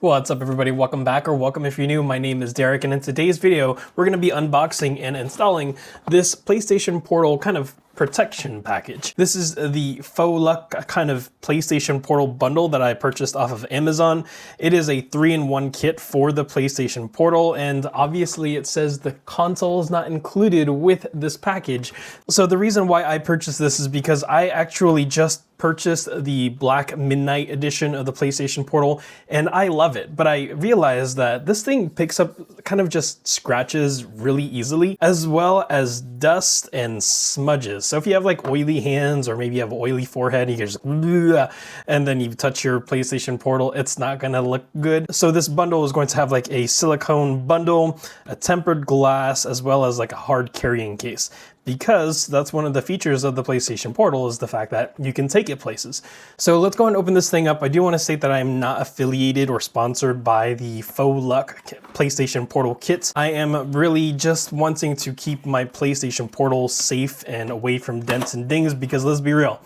What's up everybody, welcome back, or welcome if you're new. My name is Derek, and in today's video, we're gonna be unboxing and installing this PlayStation Portal kind of protection package. This is the Foluck kind of PlayStation Portal bundle that I purchased off of Amazon. It is a 3-in-1 kit for the PlayStation Portal, and obviously it says the console is not included with this package. So the reason why I purchased this is because I actually just purchased the Black Midnight edition of the PlayStation Portal, and I love it, but I realized that this thing picks up kind of just scratches really easily, as well as dust and smudges. So if you have like oily hands, or maybe you have oily forehead, you can just and then you touch your PlayStation Portal, it's not gonna look good. So this bundle is going to have like a silicone bundle, a tempered glass, as well as like a hard carrying case, because that's one of the features of the PlayStation Portal, is the fact that you can take it places. So let's go and open this thing up. I do want to state that I am not affiliated or sponsored by the Foluck PlayStation Portal kits. I am really just wanting to keep my PlayStation Portal safe and away from dents and dings, because let's be real,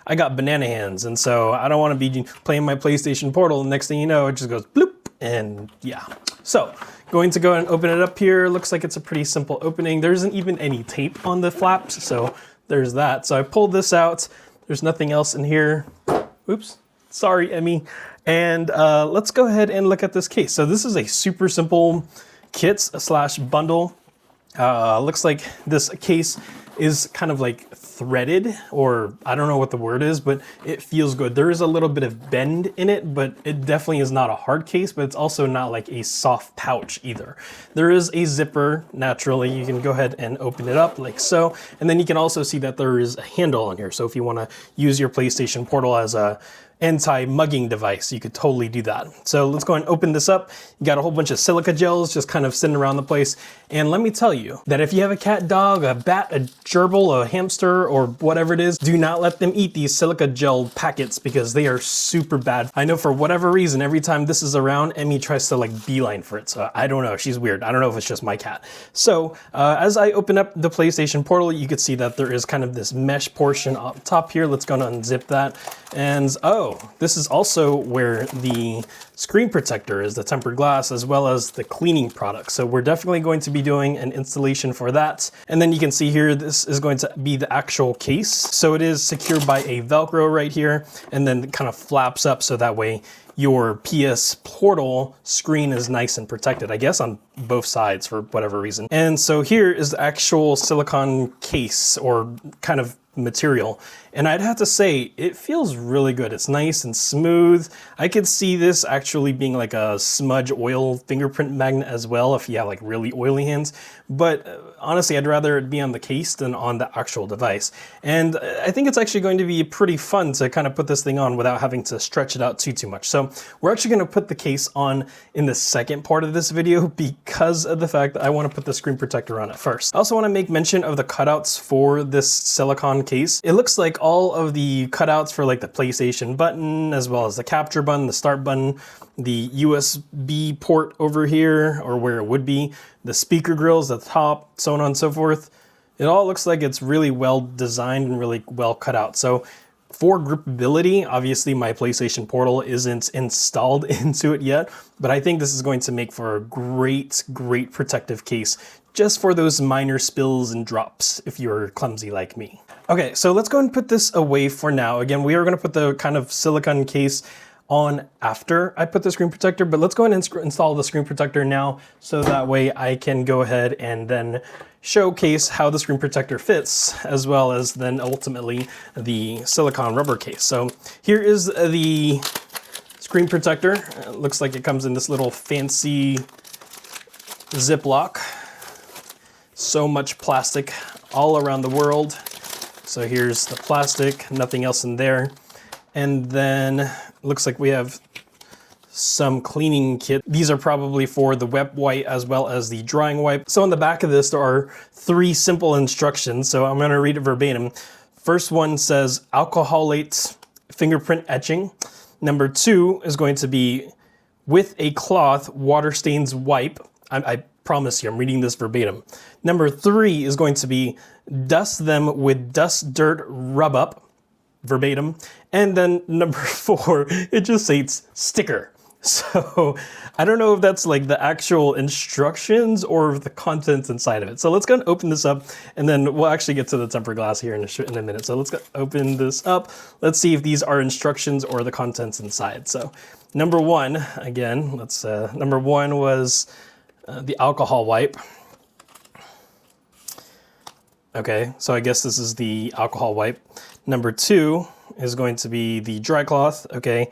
I got banana hands, and so I don't want to be playing my PlayStation Portal, and next thing you know, it just goes bloop, and yeah. So, going to go and open it up here. Looks like it's a pretty simple opening. There isn't even any tape on the flaps, so there's that. So I pulled this out. There's nothing else in here. Oops, sorry, Emmy. And let's go ahead and look at this case. So this is a super simple kit slash bundle. Looks like this case is kind of like threaded, or I don't know what the word is, but it feels good. There is a little bit of bend in it, but it definitely is not a hard case, but it's also not like a soft pouch either. There is a zipper, naturally. You can go ahead and open it up like so, and then you can also see that there is a handle on here. So if you want to use your PlayStation Portal as a anti-mugging device, you could totally do that. So let's go and open this up. You got a whole bunch of silica gels just kind of sitting around the place. And let me tell you that if you have a cat, dog, a bat, a gerbil, a hamster, or whatever it is, do not let them eat these silica gel packets, because they are super bad. I know for whatever reason, every time this is around, Emmy tries to like beeline for it. So I don't know, she's weird. I don't know if it's just my cat. So as I open up the PlayStation Portal, you could see that there is kind of this mesh portion up top here. Let's go and unzip that. And oh, this is also where the screen protector is, the tempered glass, as well as the cleaning product. So we're definitely going to be doing an installation for that. And then you can see here, this is going to be the actual case. So it is secured by a Velcro right here, and then it kind of flaps up so that way your PS Portal screen is nice and protected, I guess on both sides for whatever reason. And so here is the actual silicone case, or kind of material, and I'd have to say it feels really good. It's nice and smooth. I could see this actually being like a smudge oil fingerprint magnet as well if you have like really oily hands, but honestly I'd rather it be on the case than on the actual device. And I think it's actually going to be pretty fun to kind of put this thing on without having to stretch it out too much. So we're actually going to put the case on in the second part of this video, because of the fact that I want to put the screen protector on it first. I also want to make mention of the cutouts for this silicone case. It looks like all of the cutouts for like the PlayStation button, as well as the capture button, the start button, the USB port over here, or where it would be, the speaker grills at the top, so on and so forth. It all looks like it's really well designed and really well cut out. So for gripability, obviously my PlayStation Portal isn't installed into it yet, but I think this is going to make for a great protective case, just for those minor spills and drops if you're clumsy like me. Okay, so let's go and put this away for now. Again, we are going to put the kind of silicone case on after I put the screen protector, but let's go ahead and install the screen protector now, so that way I can go ahead and then showcase how the screen protector fits, as well as then ultimately the silicone rubber case. So here is the screen protector. It looks like it comes in this little fancy Ziploc. So much plastic all around the world. So here's the plastic, nothing else in there. And then looks like we have some cleaning kit. These are probably for the wet wipe as well as the drying wipe. So on the back of this, there are 3 simple instructions. So I'm gonna read it verbatim. First one says alcoholate fingerprint etching. Number 2 is going to be with a cloth water stains wipe. I promise you, I'm reading this verbatim. Number 3 is going to be dust them with dust dirt rub up, verbatim. And then number 4, it just states sticker. So I don't know if that's like the actual instructions or the contents inside of it. So let's go and open this up, and then we'll actually get to the tempered glass here in a minute. So let's go open this up. Let's see if these are instructions or the contents inside. So number one, again, number one was the alcohol wipe. Okay, so I guess this is the alcohol wipe. Number two is going to be the dry cloth, okay.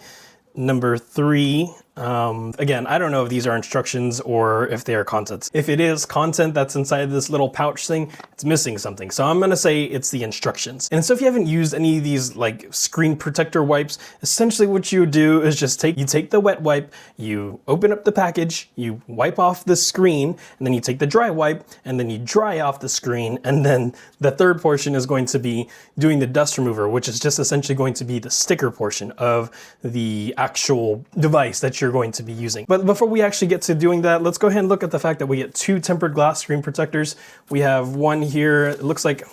Number three, again, I don't know if these are instructions or if they are contents. If it is content that's inside this little pouch thing, it's missing something. So I'm gonna say it's the instructions. And so if you haven't used any of these like screen protector wipes, essentially what you do is just take the wet wipe, you open up the package, you wipe off the screen, and then you take the dry wipe, and then you dry off the screen, and then the third portion is going to be doing the dust remover, which is just essentially going to be the sticker portion of the actual device that you're going to be using. But before we actually get to doing that, let's go ahead and look at the fact that we get two tempered glass screen protectors. We have one here, it looks like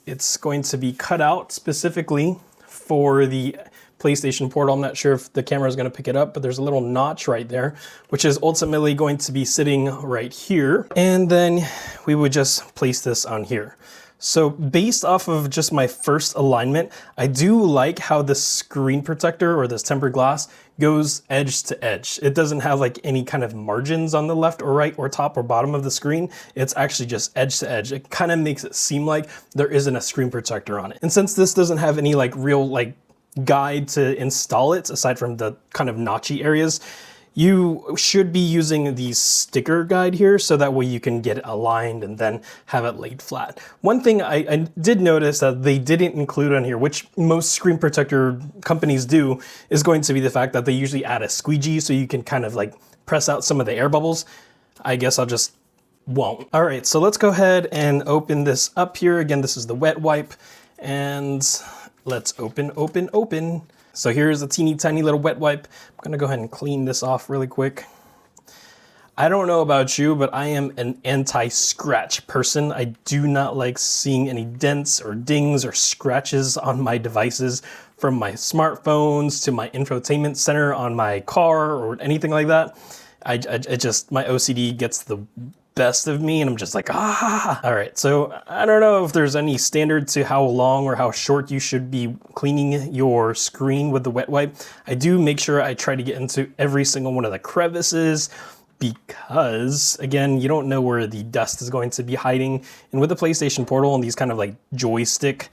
it's going to be cut out specifically for the PlayStation portal. I'm not sure if the camera is going to pick it up, but there's a little notch right there, which is ultimately going to be sitting right here. And then we would just place this on here. So based off of just my first alignment, I do like how the screen protector or this tempered glass goes edge to edge. It doesn't have like any kind of margins on the left or right or top or bottom of the screen. It's actually just edge to edge. It kind of makes it seem like there isn't a screen protector on it. And since this doesn't have any like real like guide to install it, aside from the kind of notchy areas, you should be using the sticker guide here so that way you can get it aligned and then have it laid flat. One thing I did notice that they didn't include on here, which most screen protector companies do, is going to be the fact that they usually add a squeegee so you can kind of like press out some of the air bubbles. I guess I'll just won't. All right, so let's go ahead and open this up here. Again, this is the wet wipe, and let's open. So here's a teeny tiny little wet wipe. I'm gonna go ahead and clean this off really quick. I don't know about you, but I am an anti-scratch person. I do not like seeing any dents or dings or scratches on my devices, from my smartphones to my infotainment center on my car or anything like that. I just, my OCD gets the best of me and I'm just like, ah. All right, so I don't know if there's any standard to how long or how short you should be cleaning your screen with the wet wipe. I do make sure I try to get into every single one of the crevices, because again, you don't know where the dust is going to be hiding. And with the PlayStation Portal and these kind of like joystick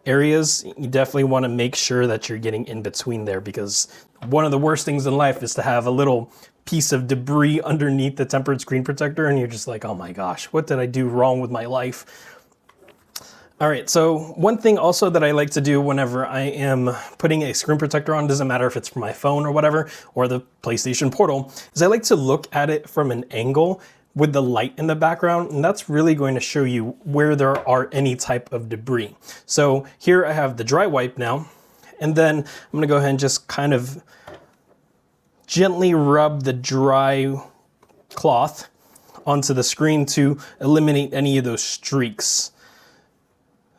areas, you definitely want to make sure that you're getting in between there, because one of the worst things in life is to have a little piece of debris underneath the tempered screen protector and you're just like, oh my gosh, what did I do wrong with my life? All right, so one thing also that I like to do whenever I am putting a screen protector on, doesn't matter if it's for my phone or whatever, or the PlayStation Portal, is I like to look at it from an angle with the light in the background, and that's really going to show you where there are any type of debris. So here I have the dry wipe now, and then I'm gonna go ahead and just kind of gently rub the dry cloth onto the screen to eliminate any of those streaks.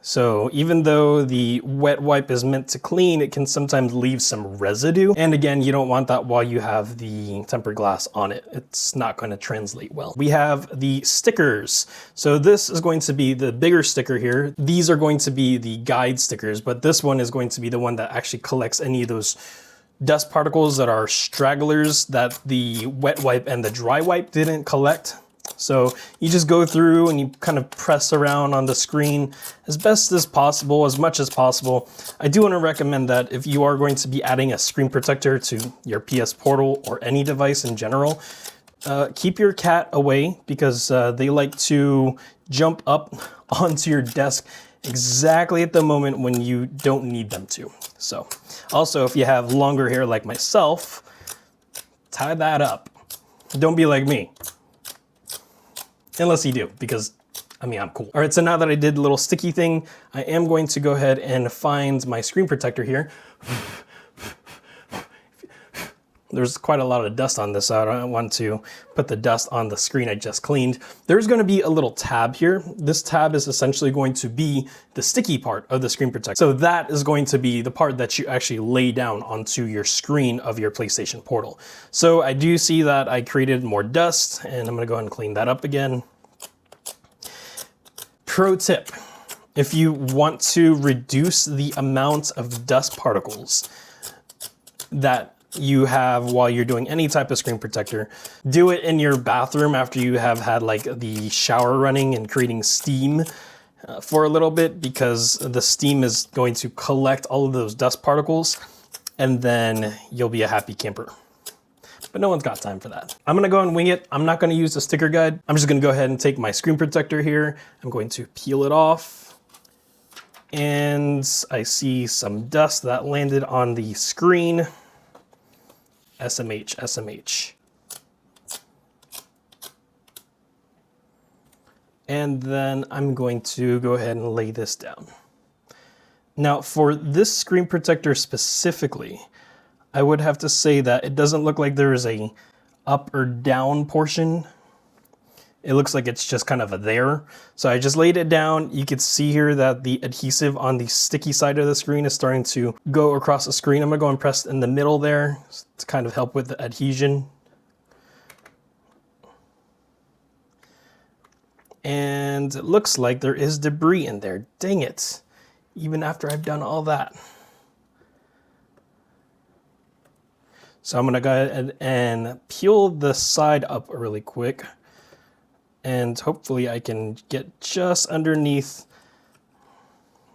So even though the wet wipe is meant to clean, it can sometimes leave some residue. And again, you don't want that while you have the tempered glass on it. It's not going to translate well. We have the stickers. So this is going to be the bigger sticker here. These are going to be the guide stickers, but this one is going to be the one that actually collects any of those dust particles that are stragglers that the wet wipe and the dry wipe didn't collect. So you just go through and you kind of press around on the screen as best as possible, as much as possible. I do want to recommend that if you are going to be adding a screen protector to your PS Portal or any device in general, keep your cat away, because they like to jump up onto your desk exactly at the moment when you don't need them to. So also, if you have longer hair like myself, tie that up. Don't be like me. Unless you do, because I mean, I'm cool. All right, so now that I did the little sticky thing, I am going to go ahead and find my screen protector here. There's quite a lot of dust on this, so I don't want to put the dust on the screen I just cleaned. There's going to be a little tab here. This tab is essentially going to be the sticky part of the screen protector. So that is going to be the part that you actually lay down onto your screen of your PlayStation Portal. So I do see that I created more dust, and I'm going to go ahead and clean that up again. Pro tip: if you want to reduce the amount of dust particles that you have while you're doing any type of screen protector, do it in your bathroom after you have had like the shower running and creating steam for a little bit, because the steam is going to collect all of those dust particles, and then you'll be a happy camper. But no one's got time for that. I'm gonna go and wing it. I'm not gonna use the sticker guide. I'm just gonna go ahead and take my screen protector here. I'm going to peel it off. And I see some dust that landed on the screen. SMH, SMH. And then I'm going to go ahead and lay this down. Now for this screen protector specifically, I would have to say that it doesn't look like there is a up or down portion. It looks like it's just kind of a there. So I just laid it down. You can see here that the adhesive on the sticky side of the screen is starting to go across the screen. I'm gonna go and press in the middle there to kind of help with the adhesion. And it looks like there is debris in there. Dang it. Even after I've done all that. So I'm gonna go ahead and peel the side up really quick. And hopefully I can get just underneath,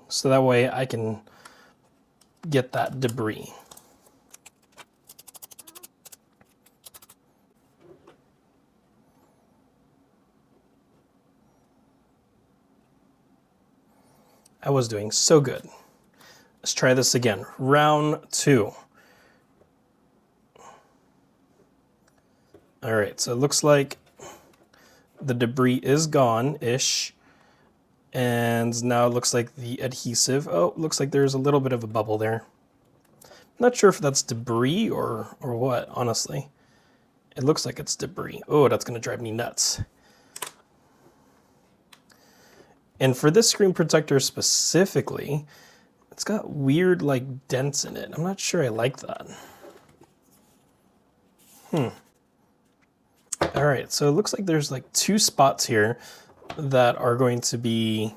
so that way I can get that debris. I was doing so good. Let's try this again. Round 2. All right, so it looks like the debris is gone-ish. And now it looks like the adhesive, oh, looks like there's a little bit of a bubble there. I'm not sure if that's debris or what, honestly. It looks like it's debris. Oh, that's gonna drive me nuts. And for this screen protector specifically, it's got weird like dents in it. I'm not sure I like that. All right, so it looks like there's like 2 spots here that are going to be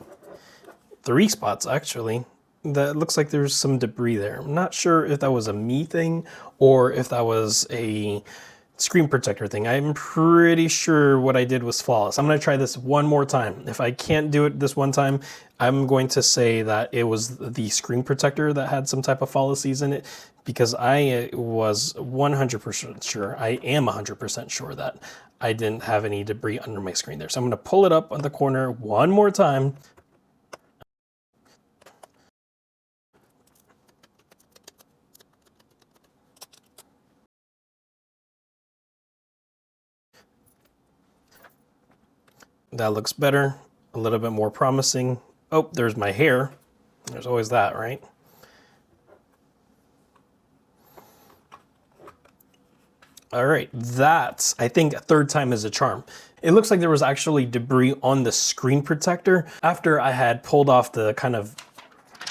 3 spots actually. That looks like there's some debris there. I'm not sure if that was a me thing or if that was a screen protector thing. I'm pretty sure what I did was flawless. I'm gonna try this one more time. If I can't do it this one time, I'm going to say that it was the screen protector that had some type of fallacies in it, because I was 100% sure, I am 100% sure that I didn't have any debris under my screen there. So I'm gonna pull it up on the corner one more time. That looks better, a little bit more promising. Oh, there's my hair. There's always that, right? All right, that's, I think, a third time is a charm. It looks like there was actually debris on the screen protector after I had pulled off the kind of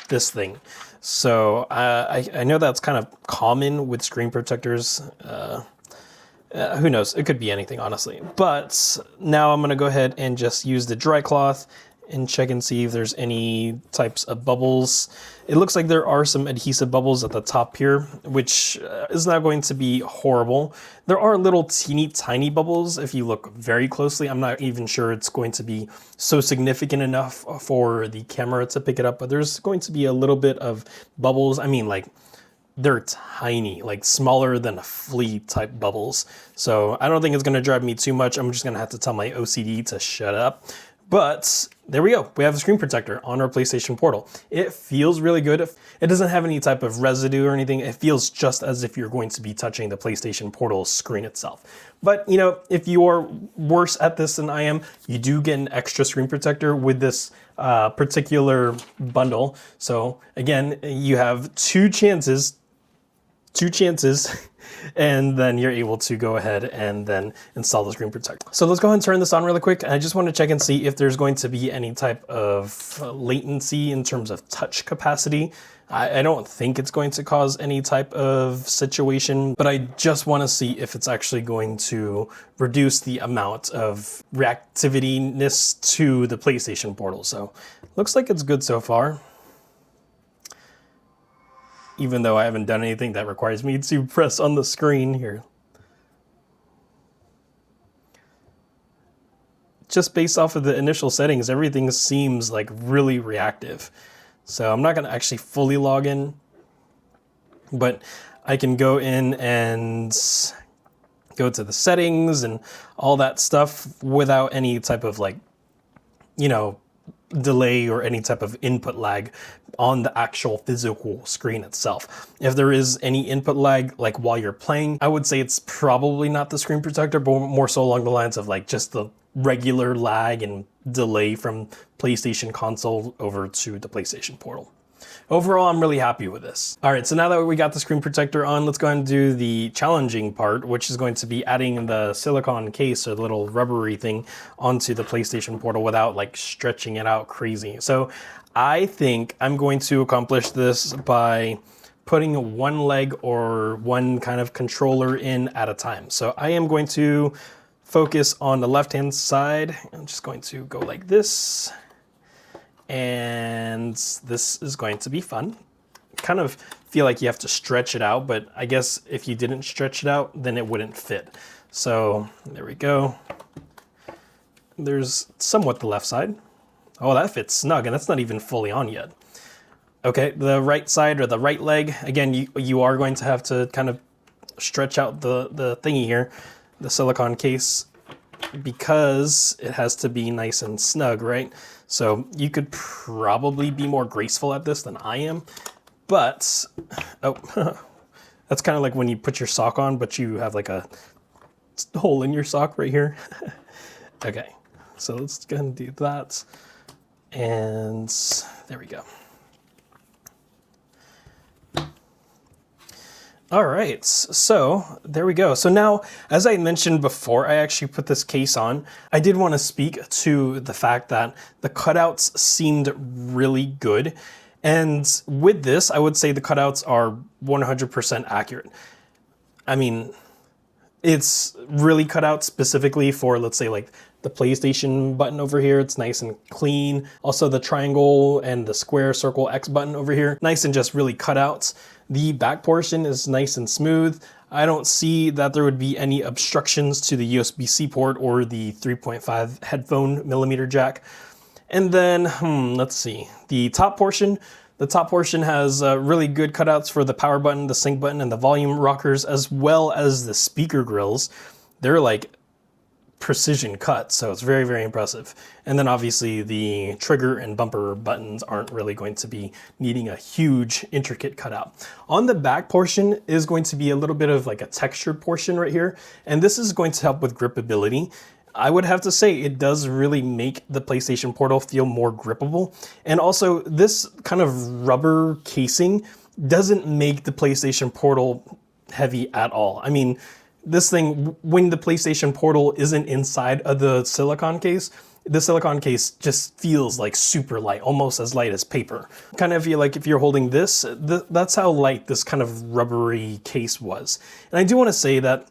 this thing. So I know that's kind of common with screen protectors. Who knows? It could be anything, honestly. But now I'm gonna go ahead and just use the dry cloth and check and see if there's any types of bubbles. It looks like there are some adhesive bubbles at the top here, which is not going to be horrible. There are little teeny tiny bubbles if you look very closely. I'm not even sure it's going to be so significant enough for the camera to pick it up, but there's going to be a little bit of bubbles. I mean, like, they're tiny, like smaller than a flea type bubbles. So I don't think it's gonna drive me too much. I'm just gonna have to tell my OCD to shut up. But there we go. We have a screen protector on our PlayStation Portal. It feels really good. It doesn't have any type of residue or anything. It feels just as if you're going to be touching the PlayStation Portal screen itself. But you know, if you are worse at this than I am, you do get an extra screen protector with this particular bundle. So again, you have 2 chances 2 chances, and then you're able to go ahead and then install the screen protector. So let's go ahead and turn this on really quick. I just want to check and see if there's going to be any type of latency in terms of touch capacity. I don't think it's going to cause any type of situation, but I just want to see if it's actually going to reduce the amount of reactiveness to the PlayStation Portal. So looks like it's good so far, even though I haven't done anything that requires me to press on the screen here. Just based off of the initial settings, everything seems like really reactive. So I'm not going to actually fully log in, but I can go in and go to the settings and all that stuff without any type of like, you know, delay or any type of input lag on the actual physical screen itself. If there is any input lag, like while you're playing, I would say it's probably not the screen protector, but more so along the lines of like just the regular lag and delay from PlayStation console over to the PlayStation Portal. Overall, I'm really happy with this. All right, so now that we got the screen protector on, let's go ahead and do the challenging part, which is going to be adding the silicone case or the little rubbery thing onto the PlayStation Portal without like stretching it out crazy. So I think I'm going to accomplish this by putting one leg or one kind of controller in at a time. So I am going to focus on the left-hand side. I'm just going to go like this. And this is going to be fun. Kind of feel like you have to stretch it out, but I guess if you didn't stretch it out, then it wouldn't fit. So there we go. There's somewhat the left side. Oh, that fits snug, and that's not even fully on yet. Okay, the right side or the right leg, again, you are going to have to kind of stretch out the thingy here, the silicone case, because it has to be nice and snug, right? So you could probably be more graceful at this than I am, but, oh, that's kind of like when you put your sock on, but you have like a hole in your sock right here. Okay, so let's go ahead and do that. And there we go. All right, so there we go. So now, as I mentioned before I actually put this case on, I did want to speak to the fact that the cutouts seemed really good. And with this, I would say the cutouts are 100% accurate. I mean, it's really cut out specifically for, let's say, like the PlayStation button over here. It's nice and clean. Also the triangle and the square, circle, X button over here, nice and just really cut out. The back portion is nice and smooth. I don't see that there would be any obstructions to the USB-C port or the 3.5 headphone millimeter jack. And then, let's see, the top portion has really good cutouts for the power button, the sync button, and the volume rockers, as well as the speaker grills. They're like precision cut, so it's very, very impressive. And then obviously the trigger and bumper buttons aren't really going to be needing a huge intricate cutout. On the back portion is going to be a little bit of like a textured portion right here, and this is going to help with gripability. I would have to say it does really make the PlayStation Portal feel more grippable. And also this kind of rubber casing doesn't make the PlayStation Portal heavy at all. I mean, this thing, when the PlayStation Portal isn't inside of the silicone case just feels like super light, almost as light as paper. Kind of feel like if you're holding this, that's how light this kind of rubbery case was. And I do want to say that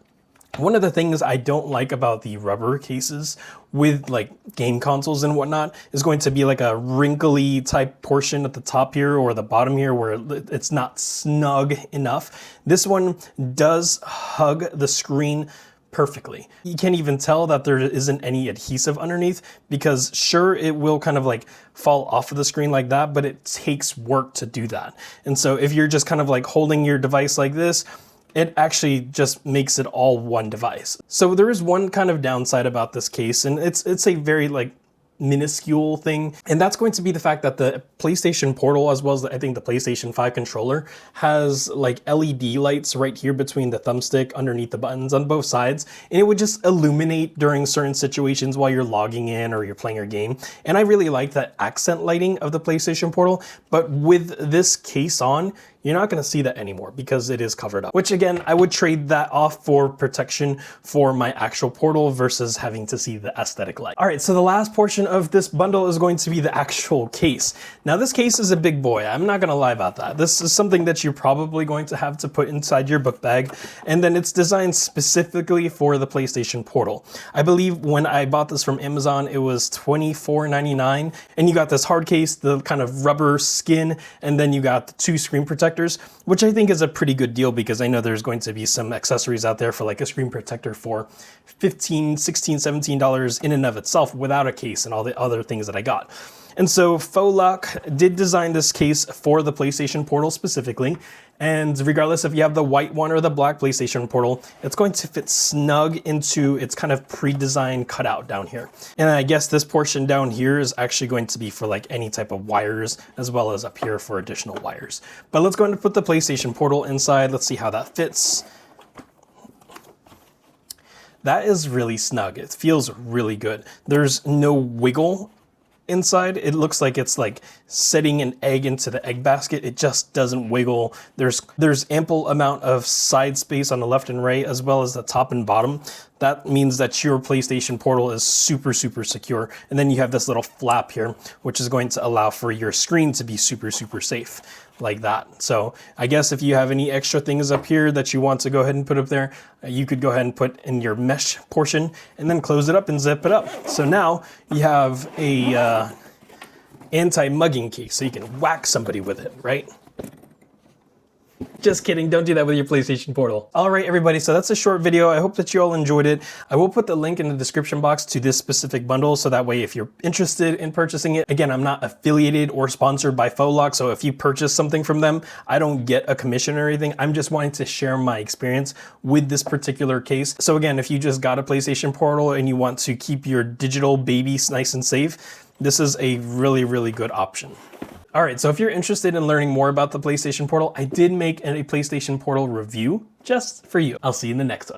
one of the things I don't like about the rubber cases with like game consoles and whatnot is going to be like a wrinkly type portion at the top here or the bottom here where it's not snug enough. This one does hug the screen perfectly. You can't even tell that there isn't any adhesive underneath because sure, it will kind of like fall off of the screen like that, but it takes work to do that. And so if you're just kind of like holding your device like this, it actually just makes it all one device. So there is one kind of downside about this case, and it's a very like minuscule thing, and that's going to be the fact that the PlayStation Portal, as well as I think the PlayStation 5 controller, has like LED lights right here between the thumbstick, underneath the buttons on both sides, and it would just illuminate during certain situations while you're logging in or you're playing your game. And I really like that accent lighting of the PlayStation Portal, but with this case on, you're not going to see that anymore because it is covered up. Which again, I would trade that off for protection for my actual portal versus having to see the aesthetic light. All right, so the last portion of this bundle is going to be the actual case. Now this case is a big boy. I'm not going to lie about that. This is something that you're probably going to have to put inside your book bag, and then it's designed specifically for the PlayStation Portal. I believe when I bought this from Amazon, it was $24.99, and you got this hard case, the kind of rubber skin, and then you got the 2 screen protectors, which I think is a pretty good deal because I know there's going to be some accessories out there for like a screen protector for $15, $16, $17 in and of itself without a case and all the other things that I got. And so Foluck did design this case for the PlayStation Portal specifically, and regardless if you have the white one or the black PlayStation Portal, it's going to fit snug into its kind of pre-designed cutout down here. And I guess this portion down here is actually going to be for like any type of wires, as well as up here for additional wires. But let's go ahead and put the PlayStation Portal inside. Let's see how that fits. That is really snug. It feels really good. There's no wiggle inside. It looks like it's like setting an egg into the egg basket. It just doesn't wiggle. There's ample amount of side space on the left and right, as well as the top and bottom. That means that your PlayStation Portal is super, super secure. And then you have this little flap here, which is going to allow for your screen to be super, super safe like that. So I guess if you have any extra things up here that you want to go ahead and put up there, you could go ahead and put in your mesh portion and then close it up and zip it up. So now you have a anti-mugging case, so you can whack somebody with it, right? Just kidding, don't do that with your PlayStation Portal. All right, everybody, so that's a short video. I hope that you all enjoyed it. I will put the link in the description box to this specific bundle, so that way if you're interested in purchasing it, again, I'm not affiliated or sponsored by Foluck, so if you purchase something from them, I don't get a commission or anything. I'm just wanting to share my experience with this particular case. So again, if you just got a PlayStation Portal and you want to keep your digital babies nice and safe, this is a really, really good option. All right, so if you're interested in learning more about the PlayStation Portal, I did make a PlayStation Portal review just for you. I'll see you in the next one.